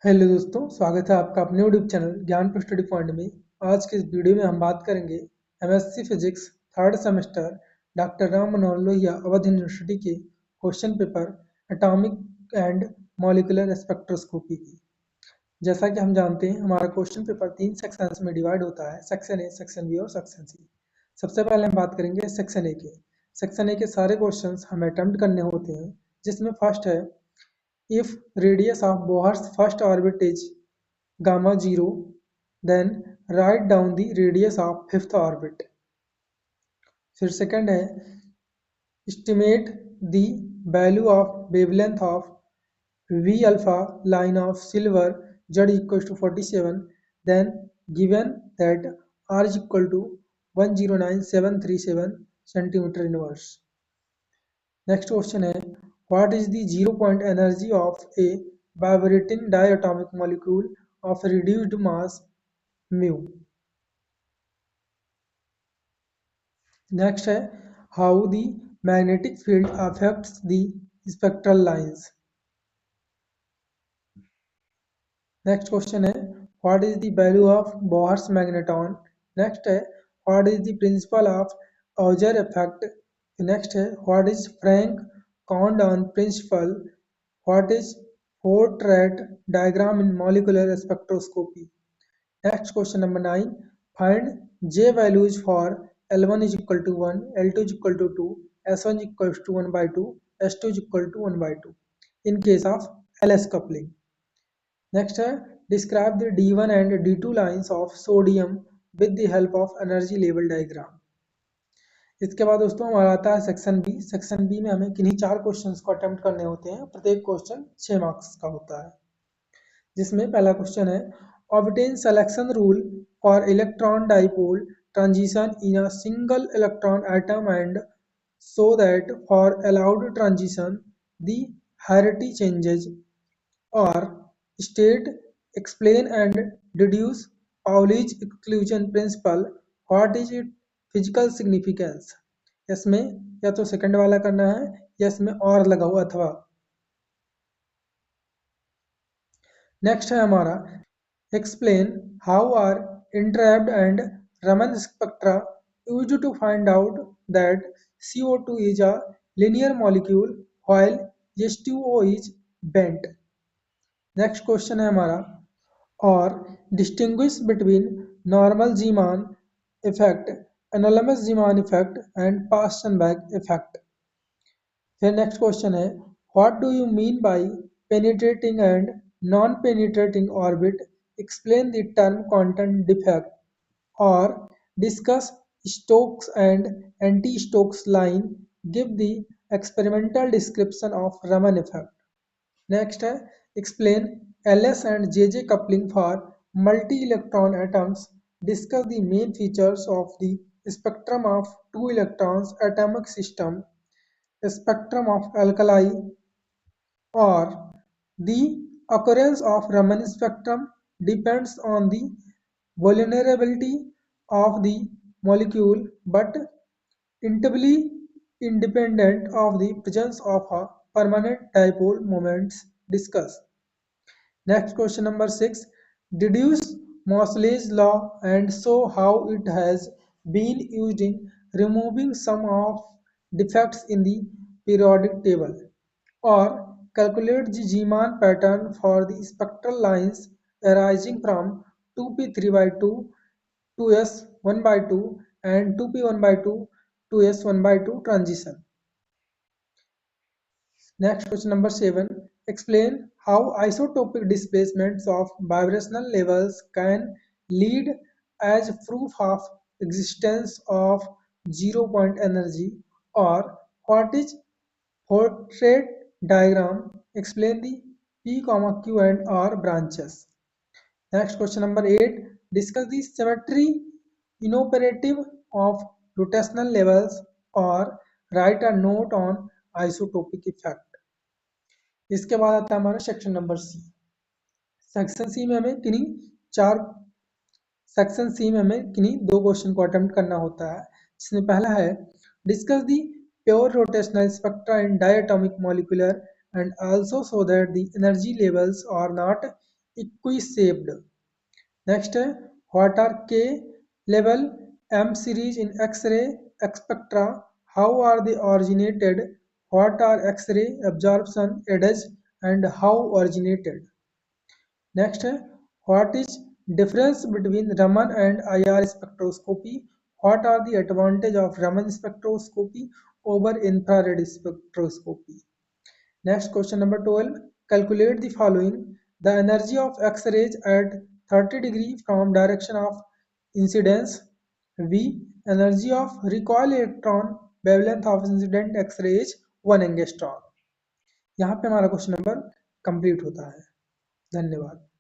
Hello दोस्तों, स्वागत है आपका अपने यूट्यूब चैनल ज्ञान पर स्टडी पॉइंट में। आज के इस वीडियो में हम बात करेंगे MSc physics third semester doctor Ram Manohar Lohiya Awadh university के question paper atomic and molecular spectroscopy की। जैसा कि हम जानते हैं, हमारा क्वेश्चन पेपर 3 सेक्शंस में डिवाइड होता है, सेक्शन ए, सेक्शन बी और सेक्शन सी। सबसे पहले हम बात करेंगे सेक्शन ए के। सेक्शन ए के सारे क्वेश्चंस हमें अटेम्प्ट करने होते हैं, जिसमें फर्स्ट है if radius of Bohr's first orbit is gamma 0, then write down the radius of fifth orbit. फिर सेकंड है estimate the value of wavelength of V alpha line of silver Z equals to 47, then given that R is equal to 109737 centimeter inverse. Next question है what is the zero point energy of a vibrating diatomic molecule of reduced mass mu? Next है how the magnetic field affects the spectral lines. Next question है what is the value of Bohr's magneton? Next है what is the principle of Auger effect? Next है what is Frank Condon principle? What is four-tret diagram in molecular spectroscopy? Next question number 9. Find J values for L1 is equal to 1, L2 is equal to 2, S1 is equal to 1 by 2, S2 is equal to 1 by 2 in case of LS coupling. Next है describe the D1 and D2 lines of sodium with the help of energy level diagram. इसके बाद दोस्तों हमारा आता है section B. Section B में हमें किन्हीं 4 क्वेश्चंस को अटेम्प्ट करने होते हैं। प्रत्येक क्वेश्चन 6 मार्क्स का होता है, जिसमें पहला क्वेश्चन है obtain selection rule for electron dipole transition in a single electron atom and so that for allowed transition the hierarchy changes, or state, explain and deduce Pauli's exclusion principle. What is its physical significance? इसमें या तो second वाला करना है या इसमें और लगा हुआ अथवा। नेक्स्ट है हमारा explain how are entrapped and Raman spectra used to find out that CO2 is a linear molecule while H2O is bent. Next question है हमारा और distinguish between normal Zeeman effect, anomalous Zeeman effect and Paschen Back effect. फिर next question है what do you mean by penetrating and non penetrating orbit, explain the term quantum defect और discuss Stokes and anti Stokes line, give the experimental description of Raman effect. Next है explain LS and JJ coupling for multi-electron atoms, discuss the main features of the spectrum of two electrons atomic system, spectrum of alkali, or the occurrence of Raman spectrum depends on the vulnerability of the molecule but intellectually independent of the presence of a permanent dipole moments. Discuss. Next question number 6. Deduce Moseley's law and show how it has been used in removing some of defects in the periodic table, or calculate the Zeeman pattern for the spectral lines arising from 2p3 by 2, 2s 1 by 2 and 2p1 by 2, 2s 1 by 2 transition. Next question number 7. Explain how isotopic displacements of vibrational levels can lead as proof of existence of zero-point energy, or what is portrait diagram. Explain the P, Q and R branches. Next question number 8. Discuss the symmetry inoperative of rotational levels or write a note on isotopic effect. इसके बाद आता है हमारा section number C. Section C में हमें किन्हीं दो question को अटेम्प्ट करना होता है, जिसमें पहला है discuss the pure rotational spectra in diatomic molecular and also so that the energy levels are not equi-shaped. Next है what are K level M series in X-ray spectra? How are they originated? What are X-ray absorption edges and how originated? Next है what is difference between Raman and IR spectroscopy? What are the advantage of Raman spectroscopy over infrared spectroscopy? Next question number 12. Calculate the following. The energy of X-rays at 30 degree from direction of incidence. V. Energy of recoil electron wavelength of incident X-ray is 1 angstrom. यहाँ पे हमारा question number complete होता है। धन्यवाद।